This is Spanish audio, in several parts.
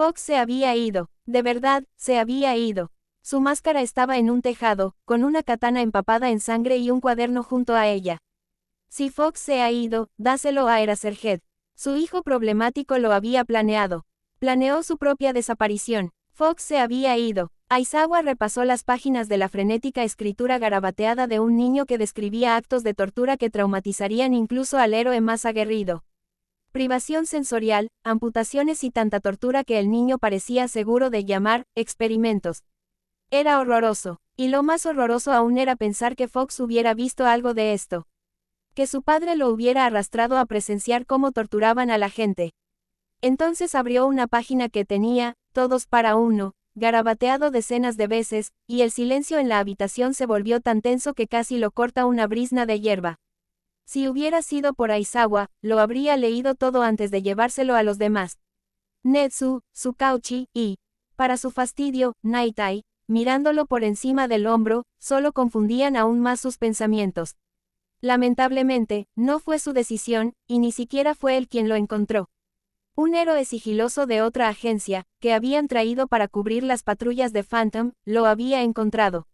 Fox se había ido, de verdad, se había ido. Su máscara estaba en un tejado, con una katana empapada en sangre y un cuaderno junto a ella. Si Fox se ha ido, dáselo a Eraserhead. Su hijo problemático lo había planeado. Planeó su propia desaparición. Fox se había ido. Aizawa repasó las páginas de la frenética escritura garabateada de un niño que describía actos de tortura que traumatizarían incluso al héroe más aguerrido. Privación sensorial, amputaciones y tanta tortura que el niño parecía seguro de llamar experimentos. Era horroroso, y lo más horroroso aún era pensar que Fox hubiera visto algo de esto. Que su padre lo hubiera arrastrado a presenciar cómo torturaban a la gente. Entonces abrió una página que tenía, todos para uno, garabateado decenas de veces, y el silencio en la habitación se volvió tan tenso que casi lo corta una brizna de hierba. Si hubiera sido por Aizawa, lo habría leído todo antes de llevárselo a los demás. Netsu, Tsukauchi, y, para su fastidio, Naitai, mirándolo por encima del hombro, solo confundían aún más sus pensamientos. Lamentablemente, no fue su decisión, y ni siquiera fue él quien lo encontró. Un héroe sigiloso de otra agencia, que habían traído para cubrir las patrullas de Phantom, lo había encontrado.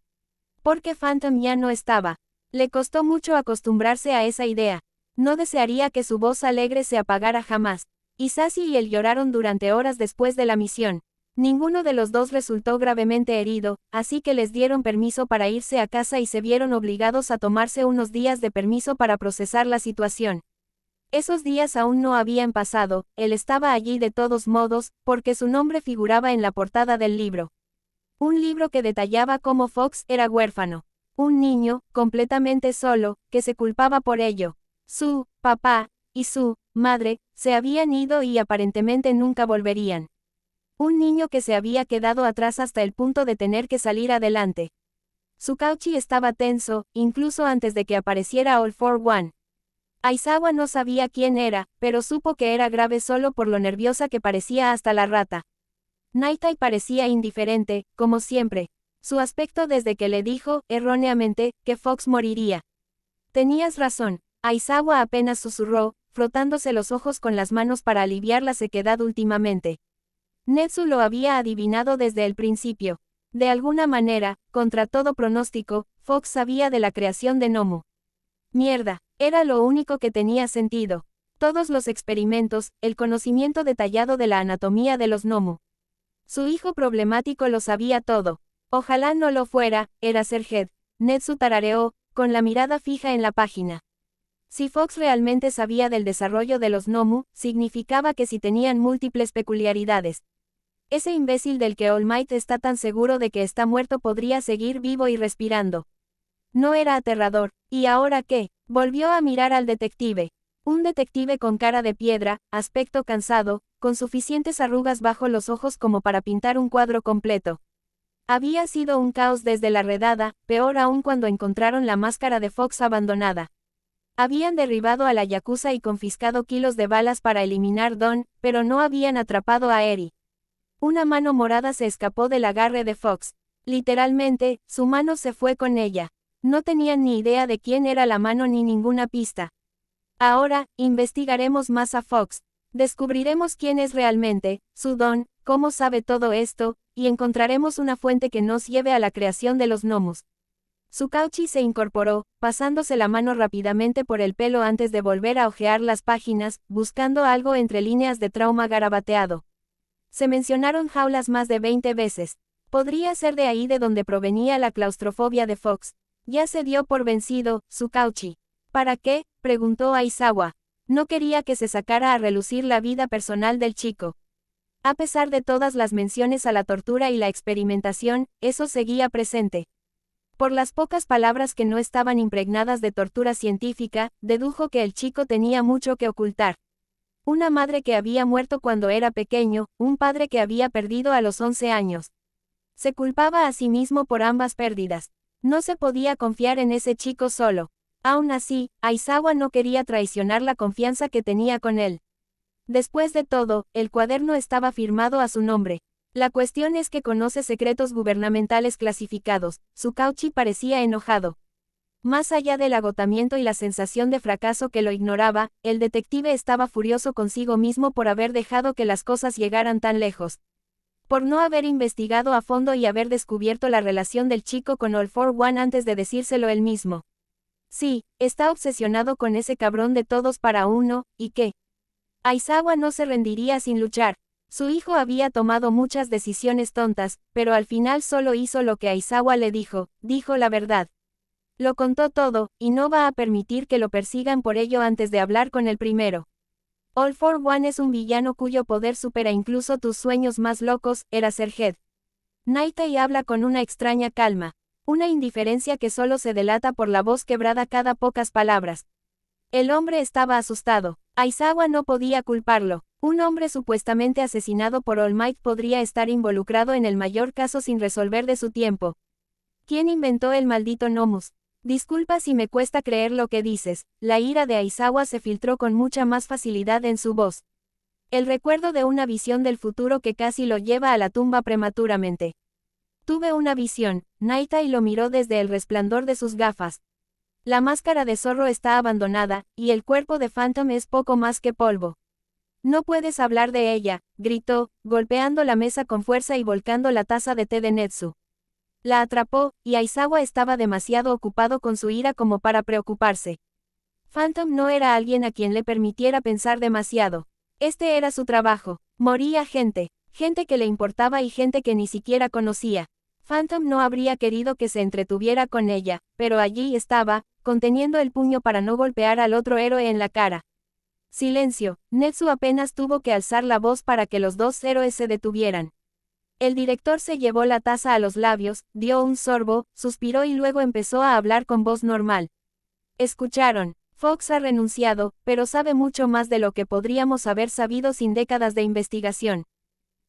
Porque Phantom ya no estaba. Le costó mucho acostumbrarse a esa idea. No desearía que su voz alegre se apagara jamás. Y Sashi y él lloraron durante horas después de la misión. Ninguno de los dos resultó gravemente herido, así que les dieron permiso para irse a casa y se vieron obligados a tomarse unos días de permiso para procesar la situación. Esos días aún no habían pasado, él estaba allí de todos modos, porque su nombre figuraba en la portada del libro. Un libro que detallaba cómo Fox era huérfano. Un niño, completamente solo, que se culpaba por ello. Su papá y su madre se habían ido y aparentemente nunca volverían. Un niño que se había quedado atrás hasta el punto de tener que salir adelante. Tsukauchi estaba tenso, incluso antes de que apareciera All for One. Aizawa no sabía quién era, pero supo que era grave solo por lo nerviosa que parecía hasta la rata. Naitai parecía indiferente, como siempre. Su aspecto desde que le dijo, erróneamente, que Fox moriría. Tenías razón, Aizawa apenas susurró, frotándose los ojos con las manos para aliviar la sequedad últimamente. Netsu lo había adivinado desde el principio. De alguna manera, contra todo pronóstico, Fox sabía de la creación de Nomu. Mierda, era lo único que tenía sentido. Todos los experimentos, el conocimiento detallado de la anatomía de los Nomu. Su hijo problemático lo sabía todo. Ojalá no lo fuera, Eraserhead. Netsu tarareó, con la mirada fija en la página. Si Fox realmente sabía del desarrollo de los Nomu, significaba que si tenían múltiples peculiaridades. Ese imbécil del que All Might está tan seguro de que está muerto podría seguir vivo y respirando. No era aterrador. ¿Y ahora qué? Volvió a mirar al detective. Un detective con cara de piedra, aspecto cansado, con suficientes arrugas bajo los ojos como para pintar un cuadro completo. Había sido un caos desde la redada, peor aún cuando encontraron la máscara de Fox abandonada. Habían derribado a la Yakuza y confiscado kilos de balas para eliminar Don, pero no habían atrapado a Eri. Una mano morada se escapó del agarre de Fox. Literalmente, su mano se fue con ella. No tenían ni idea de quién era la mano ni ninguna pista. Ahora, investigaremos más a Fox. Descubriremos quién es realmente, su Don, cómo sabe todo esto, y encontraremos una fuente que nos lleve a la creación de los Nomus. Tsukauchi se incorporó, pasándose la mano rápidamente por el pelo antes de volver a hojear las páginas, buscando algo entre líneas de trauma garabateado. Se mencionaron jaulas más de 20 veces. Podría ser de ahí de donde provenía la claustrofobia de Fox. Ya se dio por vencido, Tsukauchi. ¿Para qué?, preguntó Aizawa. No quería que se sacara a relucir la vida personal del chico. A pesar de todas las menciones a la tortura y la experimentación, eso seguía presente. Por las pocas palabras que no estaban impregnadas de tortura científica, dedujo que el chico tenía mucho que ocultar. Una madre que había muerto cuando era pequeño, un padre que había perdido a los 11 años. Se culpaba a sí mismo por ambas pérdidas. No se podía confiar en ese chico solo. Aún así, Aizawa no quería traicionar la confianza que tenía con él. Después de todo, el cuaderno estaba firmado a su nombre. La cuestión es que conoce secretos gubernamentales clasificados. Tsukauchi parecía enojado. Más allá del agotamiento y la sensación de fracaso que lo ignoraba, el detective estaba furioso consigo mismo por haber dejado que las cosas llegaran tan lejos. Por no haber investigado a fondo y haber descubierto la relación del chico con All for One antes de decírselo él mismo. Sí, está obsesionado con ese cabrón de todos para uno, ¿y qué? Aizawa no se rendiría sin luchar. Su hijo había tomado muchas decisiones tontas, pero al final solo hizo lo que Aizawa le dijo la verdad. Lo contó todo, y no va a permitir que lo persigan por ello antes de hablar con el primero. All for One es un villano cuyo poder supera incluso tus sueños más locos, Eraserhead. Nightie habla con una extraña calma. Una indiferencia que solo se delata por la voz quebrada cada pocas palabras. El hombre estaba asustado. Aizawa no podía culparlo. Un hombre supuestamente asesinado por All Might podría estar involucrado en el mayor caso sin resolver de su tiempo. ¿Quién inventó el maldito Nomus? Disculpa si me cuesta creer lo que dices. La ira de Aizawa se filtró con mucha más facilidad en su voz. El recuerdo de una visión del futuro que casi lo lleva a la tumba prematuramente. Tuve una visión. Nightie lo miró desde el resplandor de sus gafas. La máscara de zorro está abandonada, y el cuerpo de Phantom es poco más que polvo. No puedes hablar de ella, gritó, golpeando la mesa con fuerza y volcando la taza de té de Netsu. La atrapó, y Aizawa estaba demasiado ocupado con su ira como para preocuparse. Phantom no era alguien a quien le permitiera pensar demasiado. Este era su trabajo. Moría gente que le importaba y gente que ni siquiera conocía. Phantom no habría querido que se entretuviera con ella, pero allí estaba, conteniendo el puño para no golpear al otro héroe en la cara. Silencio. Netsu apenas tuvo que alzar la voz para que los dos héroes se detuvieran. El director se llevó la taza a los labios, dio un sorbo, suspiró y luego empezó a hablar con voz normal. Escucharon. Fox ha renunciado, pero sabe mucho más de lo que podríamos haber sabido sin décadas de investigación.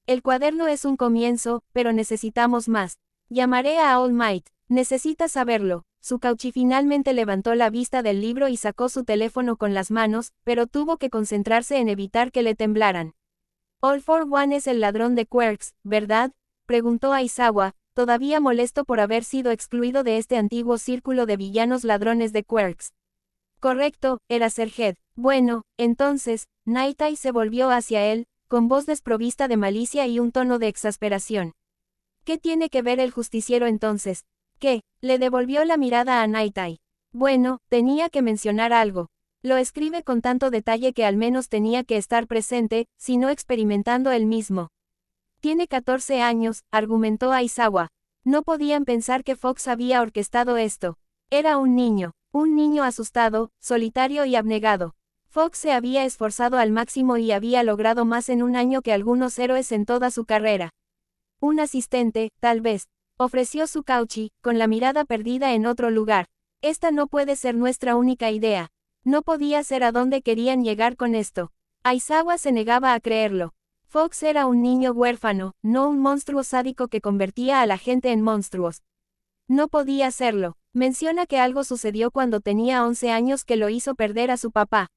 El cuaderno es un comienzo, pero necesitamos más. Llamaré a All Might. Necesita saberlo. Tsukauchi finalmente levantó la vista del libro y sacó su teléfono con las manos, pero tuvo que concentrarse en evitar que le temblaran. All for One es el ladrón de Quirks, ¿verdad? Preguntó Aizawa, todavía molesto por haber sido excluido de este antiguo círculo de villanos ladrones de Quirks. Correcto, Eraserhead. Bueno, entonces, Nightie se volvió hacia él, con voz desprovista de malicia y un tono de exasperación. ¿Qué tiene que ver el justiciero entonces? ¿Qué? Le devolvió la mirada a Nightie. Bueno, tenía que mencionar algo. Lo escribe con tanto detalle que al menos tenía que estar presente, si no experimentando él mismo. Tiene 14 años, argumentó Aizawa. No podían pensar que Fox había orquestado esto. Era un niño asustado, solitario y abnegado. Fox se había esforzado al máximo y había logrado más en un año que algunos héroes en toda su carrera. Un asistente, tal vez, ofreció Tsukauchi, con la mirada perdida en otro lugar. Esta no puede ser nuestra única idea. No podía ser a dónde querían llegar con esto. Aizawa se negaba a creerlo. Fox era un niño huérfano, no un monstruo sádico que convertía a la gente en monstruos. No podía serlo. Menciona que algo sucedió cuando tenía 11 años que lo hizo perder a su papá.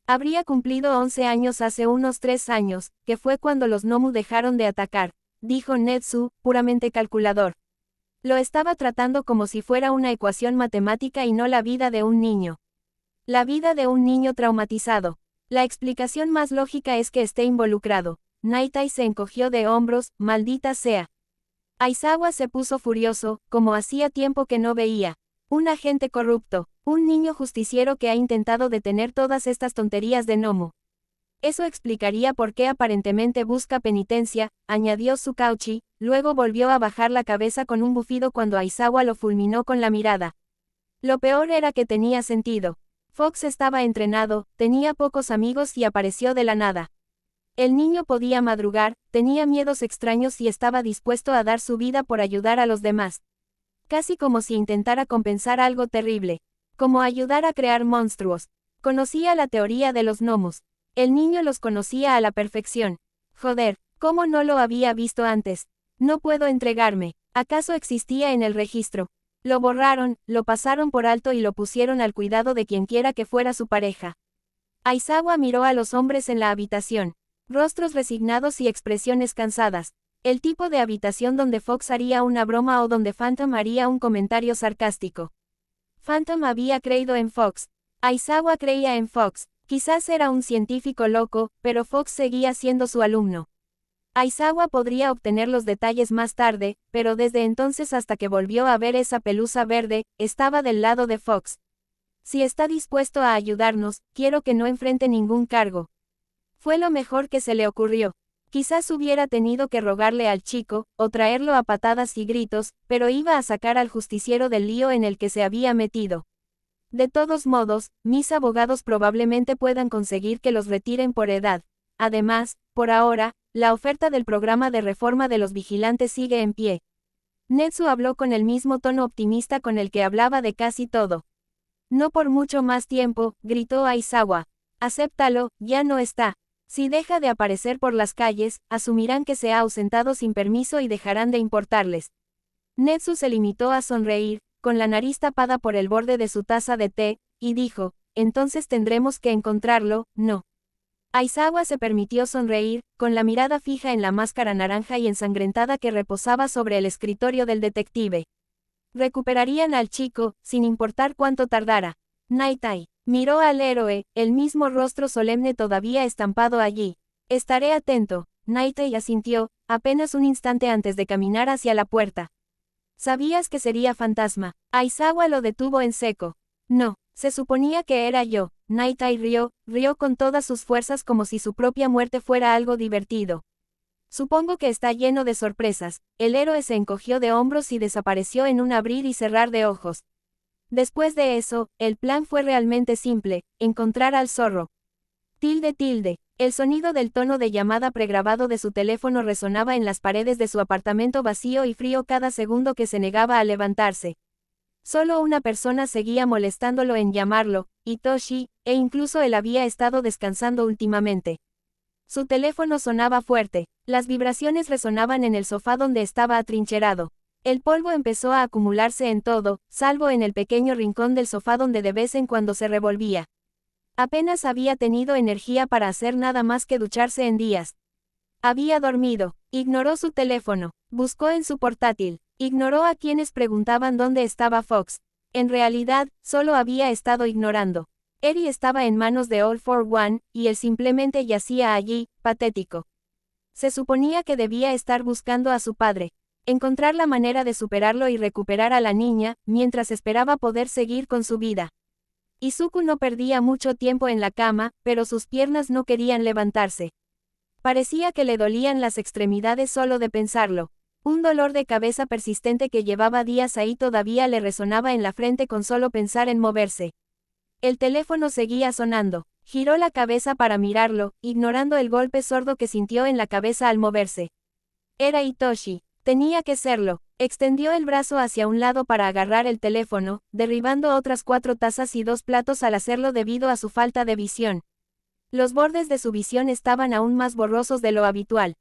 Habría cumplido 11 años hace unos 3 años, que fue cuando los Nomu dejaron de atacar, dijo Netsu, puramente calculador. Lo estaba tratando como si fuera una ecuación matemática y no la vida de un niño. La vida de un niño traumatizado. La explicación más lógica es que esté involucrado. Nightie se encogió de hombros, maldita sea. Aizawa se puso furioso, como hacía tiempo que no veía. Un agente corrupto, un niño justiciero que ha intentado detener todas estas tonterías de Nomu. Eso explicaría por qué aparentemente busca penitencia, añadió Tsukauchi, luego volvió a bajar la cabeza con un bufido cuando Aizawa lo fulminó con la mirada. Lo peor era que tenía sentido. Fox estaba entrenado, tenía pocos amigos y apareció de la nada. El niño podía madrugar, tenía miedos extraños y estaba dispuesto a dar su vida por ayudar a los demás. Casi como si intentara compensar algo terrible. Como ayudar a crear monstruos. Conocía la teoría de los gnomos. El niño los conocía a la perfección. Joder, ¿cómo no lo había visto antes? No puedo entregarme. ¿Acaso existía en el registro? Lo borraron, lo pasaron por alto y lo pusieron al cuidado de quienquiera que fuera su pareja. Aizawa miró a los hombres en la habitación. Rostros resignados y expresiones cansadas. El tipo de habitación donde Fox haría una broma o donde Phantom haría un comentario sarcástico. Phantom había creído en Fox. Aizawa creía en Fox. Quizás era un científico loco, pero Fox seguía siendo su alumno. Aizawa podría obtener los detalles más tarde, pero desde entonces hasta que volvió a ver esa pelusa verde, estaba del lado de Fox. Si está dispuesto a ayudarnos, quiero que no enfrente ningún cargo. Fue lo mejor que se le ocurrió. Quizás hubiera tenido que rogarle al chico, o traerlo a patadas y gritos, pero iba a sacar al justiciero del lío en el que se había metido. De todos modos, mis abogados probablemente puedan conseguir que los retiren por edad. Además, por ahora, la oferta del programa de reforma de los vigilantes sigue en pie. Netsu habló con el mismo tono optimista con el que hablaba de casi todo. No por mucho más tiempo, gritó Aizawa. Acéptalo, ya no está. Si deja de aparecer por las calles, asumirán que se ha ausentado sin permiso y dejarán de importarles. Netsu se limitó a sonreír, con la nariz tapada por el borde de su taza de té, y dijo, entonces tendremos que encontrarlo, ¿no? Aizawa se permitió sonreír, con la mirada fija en la máscara naranja y ensangrentada que reposaba sobre el escritorio del detective. Recuperarían al chico, sin importar cuánto tardara. Naitai miró al héroe, el mismo rostro solemne todavía estampado allí. Estaré atento. Naitai asintió, apenas un instante antes de caminar hacia la puerta. ¿Sabías que sería fantasma? Aizawa lo detuvo en seco. No, se suponía que era yo. Naitai rió con todas sus fuerzas como si su propia muerte fuera algo divertido. Supongo que está lleno de sorpresas. El héroe se encogió de hombros y desapareció en un abrir y cerrar de ojos. Después de eso, el plan fue realmente simple, encontrar al zorro. Tilde. El sonido del tono de llamada pregrabado de su teléfono resonaba en las paredes de su apartamento vacío y frío cada segundo que se negaba a levantarse. Solo una persona seguía molestándolo en llamarlo, Hitoshi, e incluso él había estado descansando últimamente. Su teléfono sonaba fuerte, las vibraciones resonaban en el sofá donde estaba atrincherado. El polvo empezó a acumularse en todo, salvo en el pequeño rincón del sofá donde de vez en cuando se revolvía. Apenas había tenido energía para hacer nada más que ducharse en días. Había dormido, ignoró su teléfono, buscó en su portátil, ignoró a quienes preguntaban dónde estaba Fox. En realidad, solo había estado ignorando. Eri estaba en manos de All for One, y él simplemente yacía allí, patético. Se suponía que debía estar buscando a su padre. Encontrar la manera de superarlo y recuperar a la niña, mientras esperaba poder seguir con su vida. Izuku no perdía mucho tiempo en la cama, pero sus piernas no querían levantarse. Parecía que le dolían las extremidades solo de pensarlo. Un dolor de cabeza persistente que llevaba días ahí todavía le resonaba en la frente con solo pensar en moverse. El teléfono seguía sonando. Giró la cabeza para mirarlo, ignorando el golpe sordo que sintió en la cabeza al moverse. Era Hitoshi. Tenía que serlo. Extendió el brazo hacia un lado para agarrar el teléfono, derribando otras 4 tazas y 2 platos al hacerlo debido a su falta de visión. Los bordes de su visión estaban aún más borrosos de lo habitual.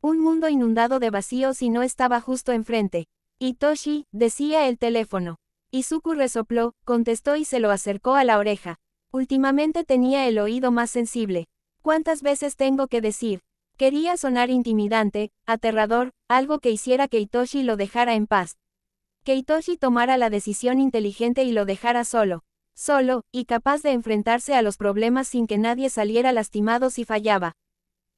Un mundo inundado de vacío si no estaba justo enfrente. Hitoshi, decía el teléfono. Izuku resopló, contestó y se lo acercó a la oreja. Últimamente tenía el oído más sensible. ¿Cuántas veces tengo que decir? Quería sonar intimidante, aterrador, algo que hiciera que Hitoshi lo dejara en paz. Que Hitoshi tomara la decisión inteligente y lo dejara solo, y capaz de enfrentarse a los problemas sin que nadie saliera lastimado si fallaba.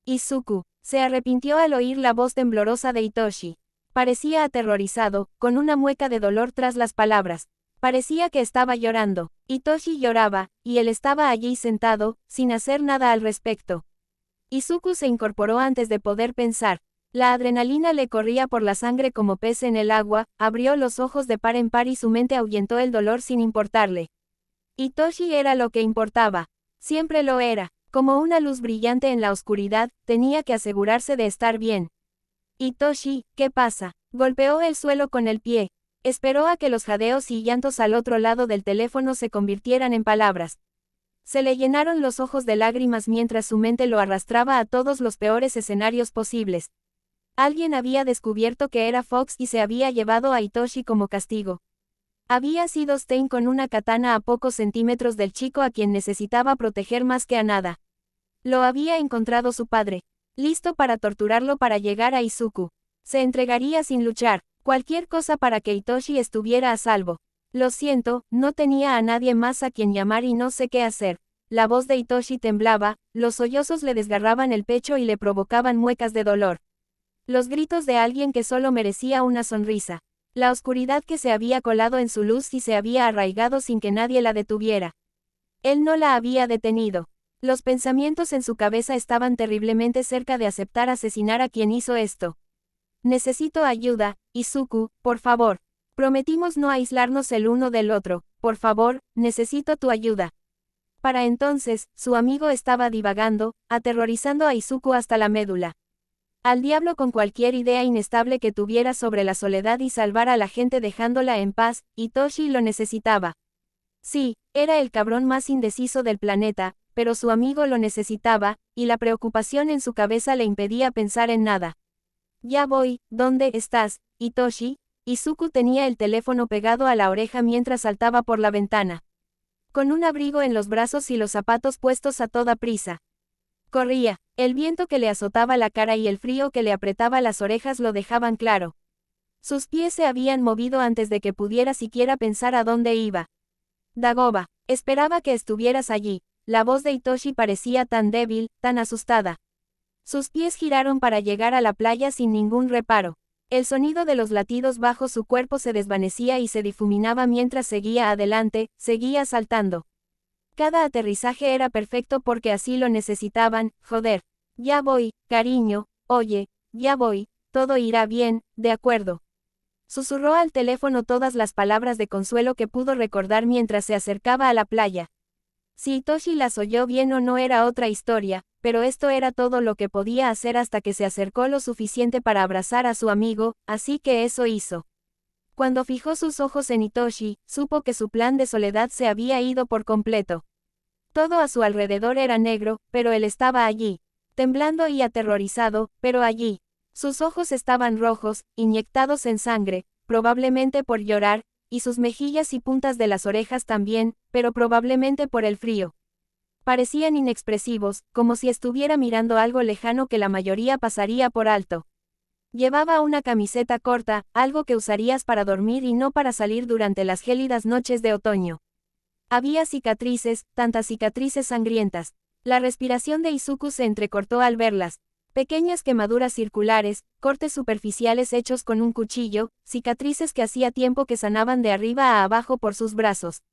Izuku se arrepintió al oír la voz temblorosa de Hitoshi. Parecía aterrorizado, con una mueca de dolor tras las palabras. Parecía que estaba llorando. Hitoshi lloraba, y él estaba allí sentado, sin hacer nada al respecto. Izuku se incorporó antes de poder pensar. La adrenalina le corría por la sangre como pez en el agua, abrió los ojos de par en par y su mente ahuyentó el dolor sin importarle. Hitoshi era lo que importaba. Siempre lo era. Como una luz brillante en la oscuridad, tenía que asegurarse de estar bien. Hitoshi, ¿qué pasa? Golpeó el suelo con el pie. Esperó a que los jadeos y llantos al otro lado del teléfono se convirtieran en palabras. Se le llenaron los ojos de lágrimas mientras su mente lo arrastraba a todos los peores escenarios posibles. Alguien había descubierto que era Fox y se había llevado a Hitoshi como castigo. Había sido Stein con una katana a pocos centímetros del chico a quien necesitaba proteger más que a nada. Lo había encontrado su padre, listo para torturarlo para llegar a Izuku. Se entregaría sin luchar, cualquier cosa para que Hitoshi estuviera a salvo. Lo siento, no tenía a nadie más a quien llamar y no sé qué hacer. la voz de Hitoshi temblaba, los sollozos le desgarraban el pecho y le provocaban muecas de dolor. Los gritos de alguien que solo merecía una sonrisa. La oscuridad que se había colado en su luz y se había arraigado sin que nadie la detuviera. Él no la había detenido. Los pensamientos en su cabeza estaban terriblemente cerca de aceptar asesinar a quien hizo esto. Necesito ayuda, Izuku, por favor. Prometimos no aislarnos el uno del otro, por favor, necesito tu ayuda. Para entonces, su amigo estaba divagando, aterrorizando a Izuku hasta la médula. Al diablo con cualquier idea inestable que tuviera sobre la soledad y salvar a la gente dejándola en paz, Hitoshi lo necesitaba. Sí, era el cabrón más indeciso del planeta, pero su amigo lo necesitaba, y la preocupación en su cabeza le impedía pensar en nada. Ya voy, ¿dónde estás, Hitoshi? Izuku tenía el teléfono pegado a la oreja mientras saltaba por la ventana. Con un abrigo en los brazos y los zapatos puestos a toda prisa. Corría, el viento que le azotaba la cara y el frío que le apretaba las orejas lo dejaban claro. Sus pies se habían movido antes de que pudiera siquiera pensar a dónde iba. Dagoba, esperaba que estuvieras allí. La voz de Hitoshi parecía tan débil, tan asustada. Sus pies giraron para llegar a la playa sin ningún reparo. El sonido de los latidos bajo su cuerpo se desvanecía y se difuminaba mientras seguía adelante, seguía saltando. Cada aterrizaje era perfecto porque así lo necesitaban, joder. Ya voy, cariño, oye, ya voy, todo irá bien, de acuerdo. Susurró al teléfono todas las palabras de consuelo que pudo recordar mientras se acercaba a la playa. Si Hitoshi las oyó bien o no era otra historia, pero esto era todo lo que podía hacer hasta que se acercó lo suficiente para abrazar a su amigo, así que eso hizo. Cuando fijó sus ojos en Hitoshi, supo que su plan de soledad se había ido por completo. Todo a su alrededor era negro, pero él estaba allí. Temblando y aterrorizado, pero allí. Sus ojos estaban rojos, inyectados en sangre, probablemente por llorar, y sus mejillas y puntas de las orejas también, pero probablemente por el frío. Parecían inexpresivos, como si estuviera mirando algo lejano que la mayoría pasaría por alto. Llevaba una camiseta corta, algo que usarías para dormir y no para salir durante las gélidas noches de otoño. Había cicatrices, tantas cicatrices sangrientas. La respiración de Izuku se entrecortó al verlas. Pequeñas quemaduras circulares, cortes superficiales hechos con un cuchillo, cicatrices que hacía tiempo que sanaban de arriba a abajo por sus brazos.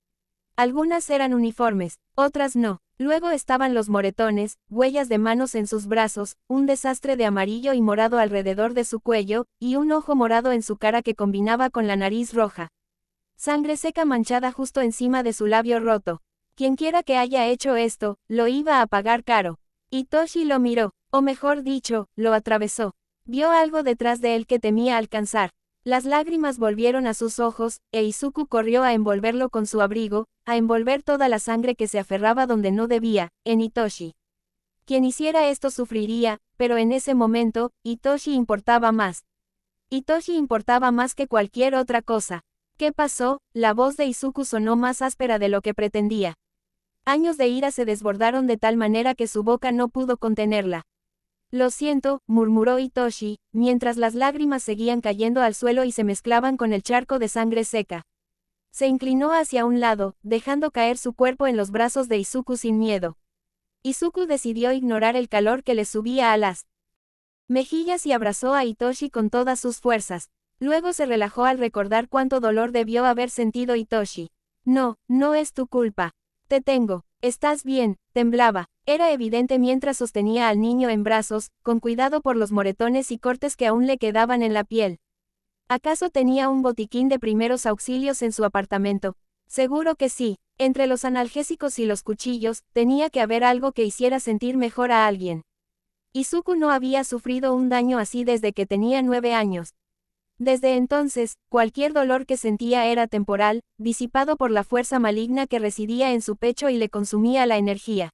Algunas eran uniformes, otras no. Luego estaban los moretones, huellas de manos en sus brazos, un desastre de amarillo y morado alrededor de su cuello, y un ojo morado en su cara que combinaba con la nariz roja. Sangre seca manchada justo encima de su labio roto. Quienquiera que haya hecho esto, lo iba a pagar caro. Hitoshi lo miró, o mejor dicho, lo atravesó. Vio algo detrás de él que temía alcanzar. Las lágrimas volvieron a sus ojos, e Izuku corrió a envolverlo con su abrigo, a envolver toda la sangre que se aferraba donde no debía, en Hitoshi. Quien hiciera esto sufriría, pero en ese momento, Hitoshi importaba más. Hitoshi importaba más que cualquier otra cosa. ¿Qué pasó? La voz de Izuku sonó más áspera de lo que pretendía. Años de ira se desbordaron de tal manera que su boca no pudo contenerla. Lo siento, murmuró Hitoshi, mientras las lágrimas seguían cayendo al suelo y se mezclaban con el charco de sangre seca. Se inclinó hacia un lado, dejando caer su cuerpo en los brazos de Izuku sin miedo. Izuku decidió ignorar el calor que le subía a las mejillas y abrazó a Hitoshi con todas sus fuerzas. Luego se relajó al recordar cuánto dolor debió haber sentido Hitoshi. No, no es tu culpa. Te tengo. Estás bien, temblaba. Era evidente mientras sostenía al niño en brazos, con cuidado por los moretones y cortes que aún le quedaban en la piel. ¿Acaso tenía un botiquín de primeros auxilios en su apartamento? Seguro que sí. Entre los analgésicos y los cuchillos, tenía que haber algo que hiciera sentir mejor a alguien. Izuku no había sufrido un daño así desde que tenía 9 años. Desde entonces, cualquier dolor que sentía era temporal, disipado por la fuerza maligna que residía en su pecho y le consumía la energía.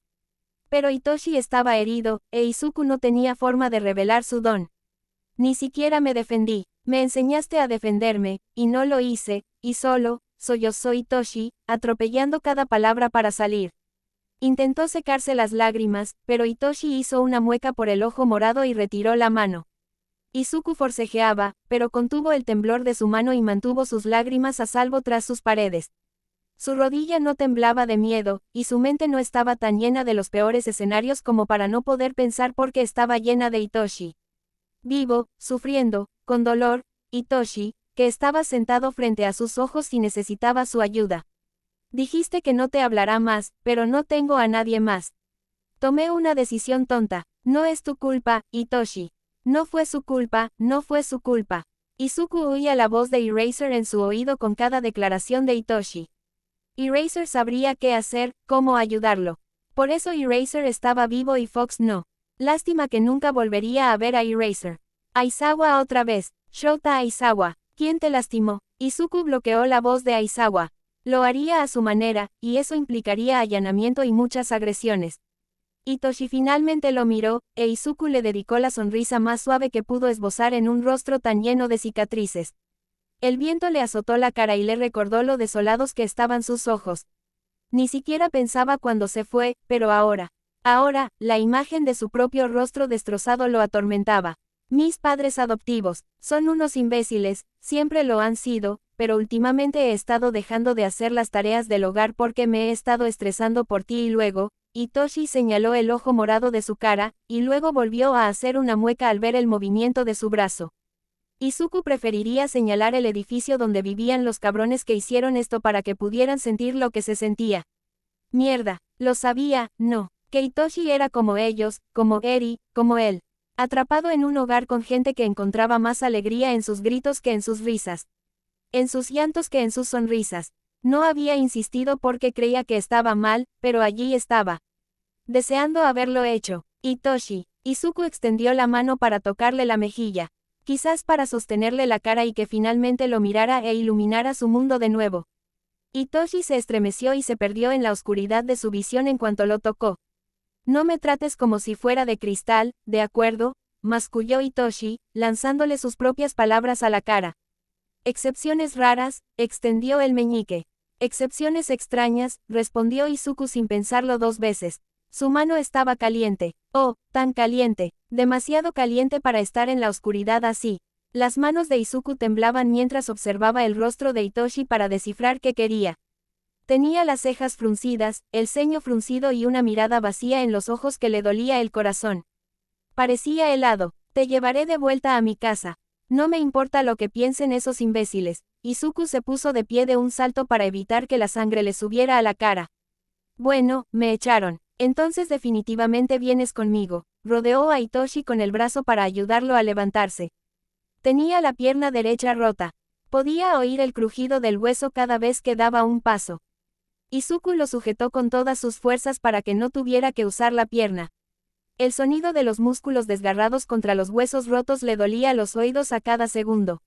Pero Hitoshi estaba herido, e Izuku no tenía forma de revelar su don. Ni siquiera me defendí. Me enseñaste a defenderme, y no lo hice, y solo, sollozó Hitoshi, atropellando cada palabra para salir. Intentó secarse las lágrimas, pero Hitoshi hizo una mueca por el ojo morado y retiró la mano. Izuku forcejeaba, pero contuvo el temblor de su mano y mantuvo sus lágrimas a salvo tras sus paredes. Su rodilla no temblaba de miedo, y su mente no estaba tan llena de los peores escenarios como para no poder pensar porque estaba llena de Hitoshi. Vivo, sufriendo, con dolor, Hitoshi, que estaba sentado frente a sus ojos y necesitaba su ayuda. Dijiste que no te hablará más, pero no tengo a nadie más. Tomé una decisión tonta. No es tu culpa, Hitoshi. No fue su culpa, no fue su culpa. Izuku oía la voz de Eraser en su oído con cada declaración de Hitoshi. Eraser sabría qué hacer, cómo ayudarlo. Por eso Eraser estaba vivo y Fox no. Lástima que nunca volvería a ver a Eraser. Aizawa otra vez. Shota Aizawa. ¿Quién te lastimó? Izuku bloqueó la voz de Aizawa. Lo haría a su manera, y eso implicaría allanamiento y muchas agresiones. Hitoshi finalmente lo miró, e Izuku le dedicó la sonrisa más suave que pudo esbozar en un rostro tan lleno de cicatrices. El viento le azotó la cara y le recordó lo desolados que estaban sus ojos. Ni siquiera pensaba cuando se fue, pero ahora, la imagen de su propio rostro destrozado lo atormentaba. Mis padres adoptivos, son unos imbéciles, siempre lo han sido, pero últimamente he estado dejando de hacer las tareas del hogar porque me he estado estresando por ti y luego, Hitoshi señaló el ojo morado de su cara, y luego volvió a hacer una mueca al ver el movimiento de su brazo. Izuku preferiría señalar el edificio donde vivían los cabrones que hicieron esto para que pudieran sentir lo que se sentía. Mierda, lo sabía, no, que Hitoshi era como ellos, como Eri, como él. Atrapado en un hogar con gente que encontraba más alegría en sus gritos que en sus risas. En sus llantos que en sus sonrisas. No había insistido porque creía que estaba mal, pero allí estaba. Deseando haberlo hecho. Hitoshi. Izuku extendió la mano para tocarle la mejilla. Quizás para sostenerle la cara y que finalmente lo mirara e iluminara su mundo de nuevo. Hitoshi se estremeció y se perdió en la oscuridad de su visión en cuanto lo tocó. No me trates como si fuera de cristal, ¿de acuerdo?, masculló Hitoshi, lanzándole sus propias palabras a la cara. Excepciones raras, extendió el meñique. Excepciones extrañas, respondió Izuku sin pensarlo dos veces. Su mano estaba caliente. Oh, tan caliente, demasiado caliente para estar en la oscuridad así. Las manos de Izuku temblaban mientras observaba el rostro de Hitoshi para descifrar qué quería. Tenía las cejas fruncidas, el ceño fruncido y una mirada vacía en los ojos que le dolía el corazón. Parecía helado. Te llevaré de vuelta a mi casa. No me importa lo que piensen esos imbéciles. Izuku se puso de pie de un salto para evitar que la sangre le subiera a la cara. Bueno, me echaron. Entonces definitivamente vienes conmigo. Rodeó a Hitoshi con el brazo para ayudarlo a levantarse. Tenía la pierna derecha rota. Podía oír el crujido del hueso cada vez que daba un paso. Izuku lo sujetó con todas sus fuerzas para que no tuviera que usar la pierna. El sonido de los músculos desgarrados contra los huesos rotos le dolía los oídos a cada segundo.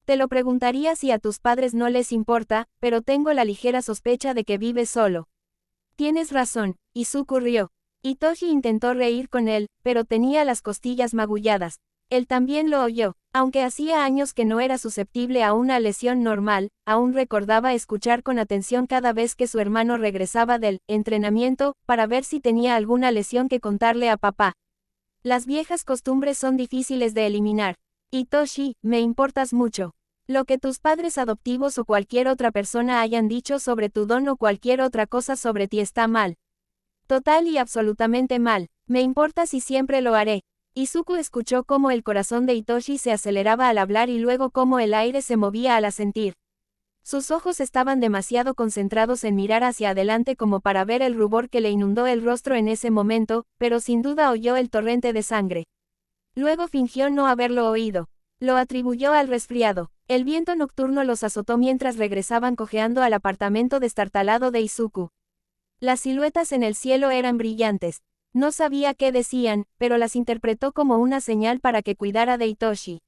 Te lo preguntaría si a tus padres no les importa, pero tengo la ligera sospecha de que vives solo. Tienes razón, Izuku rió. Hitoshi intentó reír con él, pero tenía las costillas magulladas. Él también lo oyó. Aunque hacía años que no era susceptible a una lesión normal, aún recordaba escuchar con atención cada vez que su hermano regresaba del entrenamiento, para ver si tenía alguna lesión que contarle a papá. Las viejas costumbres son difíciles de eliminar. Hitoshi, me importas mucho. Lo que tus padres adoptivos o cualquier otra persona hayan dicho sobre tu don o cualquier otra cosa sobre ti está mal. Total y absolutamente mal. Me importas y siempre lo haré. Izuku escuchó cómo el corazón de Hitoshi se aceleraba al hablar y luego cómo el aire se movía al asentir. Sus ojos estaban demasiado concentrados en mirar hacia adelante como para ver el rubor que le inundó el rostro en ese momento, pero sin duda oyó el torrente de sangre. Luego fingió no haberlo oído. Lo atribuyó al resfriado. El viento nocturno los azotó mientras regresaban cojeando al apartamento destartalado de Izuku. Las siluetas en el cielo eran brillantes. No sabía qué decían, pero las interpretó como una señal para que cuidara de Hitoshi.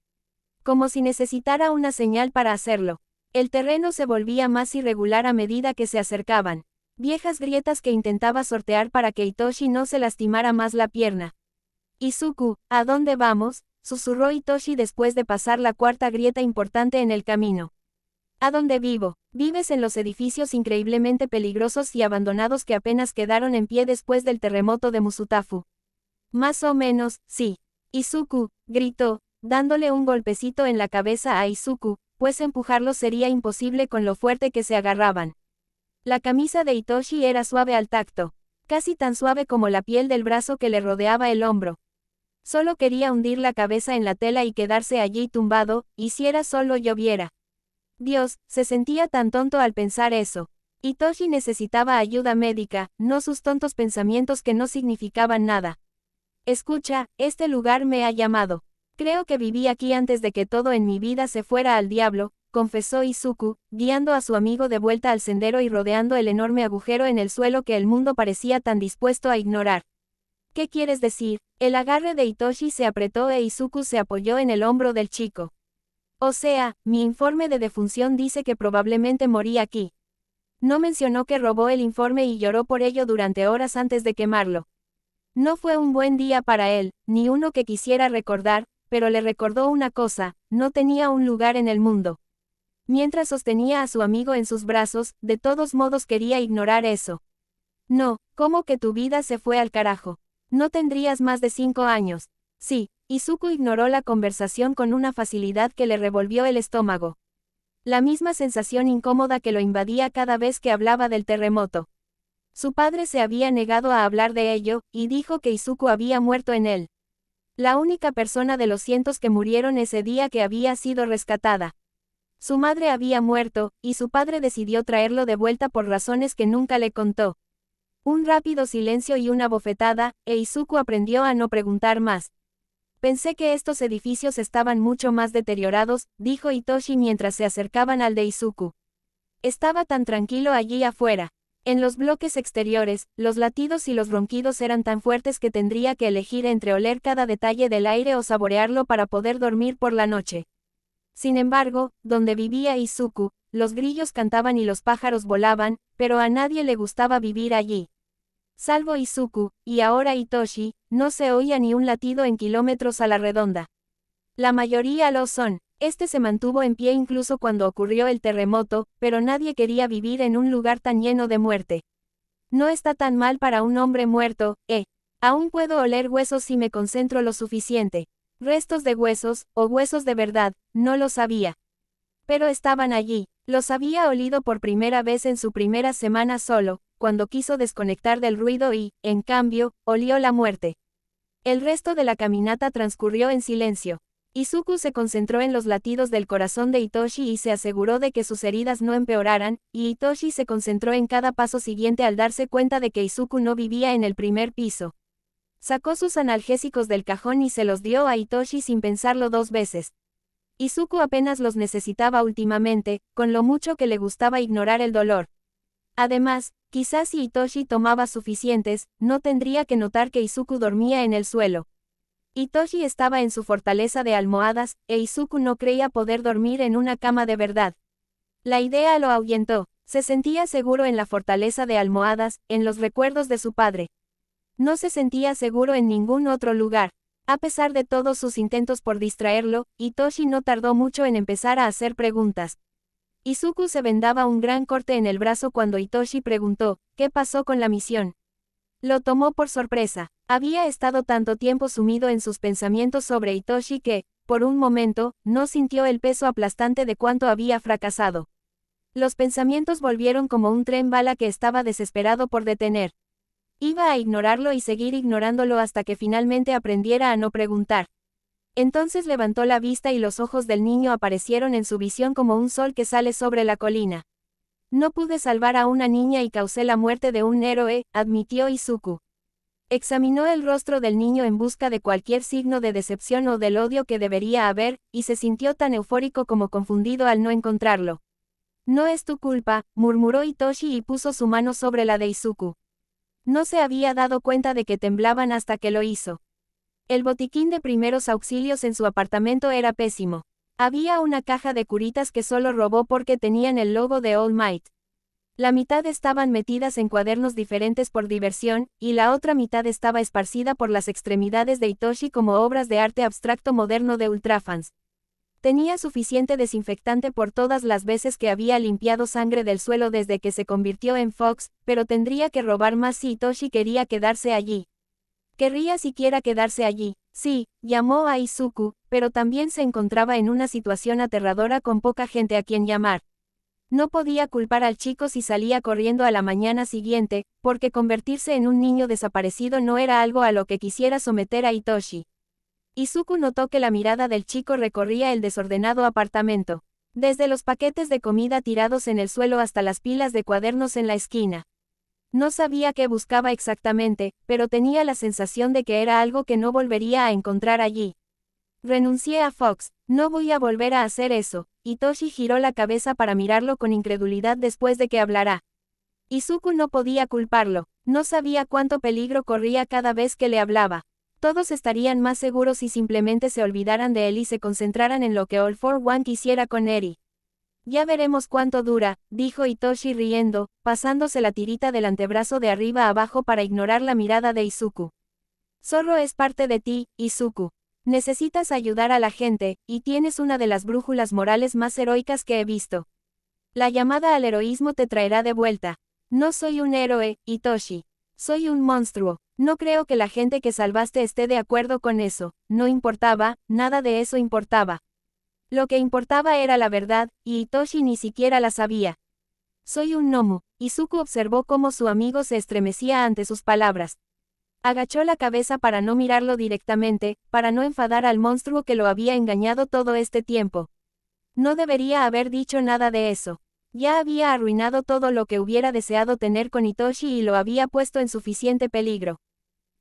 Como si necesitara una señal para hacerlo. El terreno se volvía más irregular a medida que se acercaban. Viejas grietas que intentaba sortear para que Hitoshi no se lastimara más la pierna. Izuku, ¿a dónde vamos?, susurró Hitoshi después de pasar la cuarta grieta importante en el camino. ¿A dónde vivo? Vives en los edificios increíblemente peligrosos y abandonados que apenas quedaron en pie después del terremoto de Musutafu. Más o menos, sí. Izuku, gritó, dándole un golpecito en la cabeza a Izuku, pues empujarlo sería imposible con lo fuerte que se agarraban. La camisa de Hitoshi era suave al tacto, casi tan suave como la piel del brazo que le rodeaba el hombro. Solo quería hundir la cabeza en la tela y quedarse allí tumbado, hiciera sol o lloviera. Dios, se sentía tan tonto al pensar eso. Hitoshi necesitaba ayuda médica, no sus tontos pensamientos que no significaban nada. Escucha, este lugar me ha llamado. Creo que viví aquí antes de que todo en mi vida se fuera al diablo, confesó Izuku, guiando a su amigo de vuelta al sendero y rodeando el enorme agujero en el suelo que el mundo parecía tan dispuesto a ignorar. ¿Qué quieres decir? El agarre de Hitoshi se apretó e Izuku se apoyó en el hombro del chico. O sea, mi informe de defunción dice que probablemente morí aquí. No mencionó que robó el informe y lloró por ello durante horas antes de quemarlo. No fue un buen día para él, ni uno que quisiera recordar, pero le recordó una cosa, no tenía un lugar en el mundo. Mientras sostenía a su amigo en sus brazos, de todos modos quería ignorar eso. No, ¿cómo que tu vida se fue al carajo? No tendrías más de 5 años. Sí, Izuku ignoró la conversación con una facilidad que le revolvió el estómago. La misma sensación incómoda que lo invadía cada vez que hablaba del terremoto. Su padre se había negado a hablar de ello, y dijo que Izuku había muerto en él. La única persona de los cientos que murieron ese día que había sido rescatada. Su madre había muerto, y su padre decidió traerlo de vuelta por razones que nunca le contó. Un rápido silencio y una bofetada, e Izuku aprendió a no preguntar más. Pensé que estos edificios estaban mucho más deteriorados, dijo Hitoshi mientras se acercaban al de Izuku. Estaba tan tranquilo allí afuera. En los bloques exteriores, los latidos y los ronquidos eran tan fuertes que tendría que elegir entre oler cada detalle del aire o saborearlo para poder dormir por la noche. Sin embargo, donde vivía Izuku, los grillos cantaban y los pájaros volaban, pero a nadie le gustaba vivir allí. Salvo Izuku, y ahora Hitoshi, no se oía ni un latido en kilómetros a la redonda. La mayoría lo son. Este se mantuvo en pie incluso cuando ocurrió el terremoto, pero nadie quería vivir en un lugar tan lleno de muerte. No está tan mal para un hombre muerto, Aún puedo oler huesos si me concentro lo suficiente. Restos de huesos, o huesos de verdad, no lo sabía. Pero estaban allí. Los había olido por primera vez en su primera semana solo, cuando quiso desconectar del ruido y, en cambio, olió la muerte. El resto de la caminata transcurrió en silencio. Izuku se concentró en los latidos del corazón de Hitoshi y se aseguró de que sus heridas no empeoraran, y Hitoshi se concentró en cada paso siguiente al darse cuenta de que Izuku no vivía en el primer piso. Sacó sus analgésicos del cajón y se los dio a Hitoshi sin pensarlo 2 veces. Izuku apenas los necesitaba últimamente, con lo mucho que le gustaba ignorar el dolor. Además, quizás si Hitoshi tomaba suficientes, no tendría que notar que Izuku dormía en el suelo. Hitoshi estaba en su fortaleza de almohadas, e Izuku no creía poder dormir en una cama de verdad. La idea lo ahuyentó, se sentía seguro en la fortaleza de almohadas, en los recuerdos de su padre. No se sentía seguro en ningún otro lugar. A pesar de todos sus intentos por distraerlo, Hitoshi no tardó mucho en empezar a hacer preguntas. Izuku se vendaba un gran corte en el brazo cuando Hitoshi preguntó, ¿qué pasó con la misión? Lo tomó por sorpresa. Había estado tanto tiempo sumido en sus pensamientos sobre Hitoshi que, por un momento, no sintió el peso aplastante de cuánto había fracasado. Los pensamientos volvieron como un tren bala que estaba desesperado por detener. Iba a ignorarlo y seguir ignorándolo hasta que finalmente aprendiera a no preguntar. Entonces levantó la vista y los ojos del niño aparecieron en su visión como un sol que sale sobre la colina. No pude salvar a una niña y causé la muerte de un héroe, admitió Izuku. Examinó el rostro del niño en busca de cualquier signo de decepción o del odio que debería haber, y se sintió tan eufórico como confundido al no encontrarlo. No es tu culpa, murmuró Hitoshi y puso su mano sobre la de Izuku. No se había dado cuenta de que temblaban hasta que lo hizo. El botiquín de primeros auxilios en su apartamento era pésimo. Había una caja de curitas que solo robó porque tenían el logo de All Might. La mitad estaban metidas en cuadernos diferentes por diversión, y la otra mitad estaba esparcida por las extremidades de Hitoshi como obras de arte abstracto moderno de ultrafans. Tenía suficiente desinfectante por todas las veces que había limpiado sangre del suelo desde que se convirtió en Fox, pero tendría que robar más si Hitoshi quería quedarse allí. ¿Querría siquiera quedarse allí? Sí, llamó a Izuku, pero también se encontraba en una situación aterradora con poca gente a quien llamar. No podía culpar al chico si salía corriendo a la mañana siguiente, porque convertirse en un niño desaparecido no era algo a lo que quisiera someter a Hitoshi. Izuku notó que la mirada del chico recorría el desordenado apartamento. Desde los paquetes de comida tirados en el suelo hasta las pilas de cuadernos en la esquina. No sabía qué buscaba exactamente, pero tenía la sensación de que era algo que no volvería a encontrar allí. Renuncié a Fox, no voy a volver a hacer eso. Hitoshi giró la cabeza para mirarlo con incredulidad después de que hablara. Izuku no podía culparlo, no sabía cuánto peligro corría cada vez que le hablaba. Todos estarían más seguros si simplemente se olvidaran de él y se concentraran en lo que All for One quisiera con Eri. Ya veremos cuánto dura, dijo Hitoshi riendo, pasándose la tirita del antebrazo de arriba a abajo para ignorar la mirada de Izuku. Zorro es parte de ti, Izuku. Necesitas ayudar a la gente, y tienes una de las brújulas morales más heroicas que he visto. La llamada al heroísmo te traerá de vuelta. No soy un héroe, Hitoshi. Soy un monstruo. No creo que la gente que salvaste esté de acuerdo con eso. No importaba, nada de eso importaba. Lo que importaba era la verdad, y Hitoshi ni siquiera la sabía. Soy un gnomo. Izuku observó cómo su amigo se estremecía ante sus palabras. Agachó la cabeza para no mirarlo directamente, para no enfadar al monstruo que lo había engañado todo este tiempo. No debería haber dicho nada de eso. Ya había arruinado todo lo que hubiera deseado tener con Hitoshi y lo había puesto en suficiente peligro.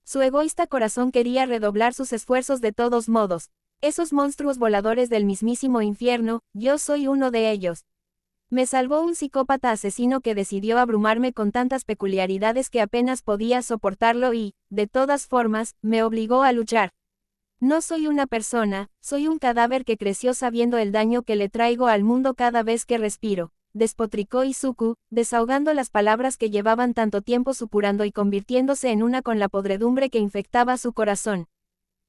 Su egoísta corazón quería redoblar sus esfuerzos de todos modos. Esos monstruos voladores del mismísimo infierno, yo soy uno de ellos. Me salvó un psicópata asesino que decidió abrumarme con tantas peculiaridades que apenas podía soportarlo y, de todas formas, me obligó a luchar. No soy una persona, soy un cadáver que creció sabiendo el daño que le traigo al mundo cada vez que respiro. Despotricó Izuku, desahogando las palabras que llevaban tanto tiempo supurando y convirtiéndose en una con la podredumbre que infectaba su corazón.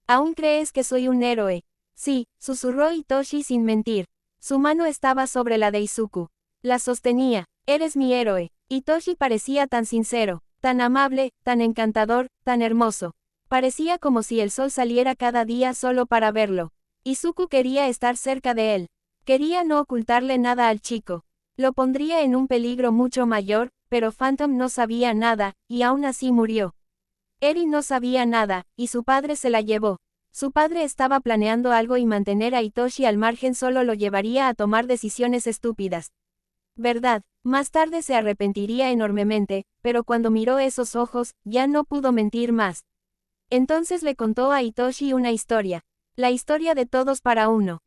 ¿Aún crees que soy un héroe? Sí, susurró Hitoshi sin mentir. Su mano estaba sobre la de Izuku. La sostenía. Eres mi héroe. Hitoshi parecía tan sincero, tan amable, tan encantador, tan hermoso. Parecía como si el sol saliera cada día solo para verlo. Izuku quería estar cerca de él. Quería no ocultarle nada al chico. Lo pondría en un peligro mucho mayor, pero Phantom no sabía nada, y aún así murió. Eri no sabía nada, y su padre se la llevó. Su padre estaba planeando algo y mantener a Hitoshi al margen solo lo llevaría a tomar decisiones estúpidas. ¿Verdad? Más tarde se arrepentiría enormemente, pero cuando miró esos ojos, ya no pudo mentir más. Entonces le contó a Hitoshi una historia. La historia de todos para uno.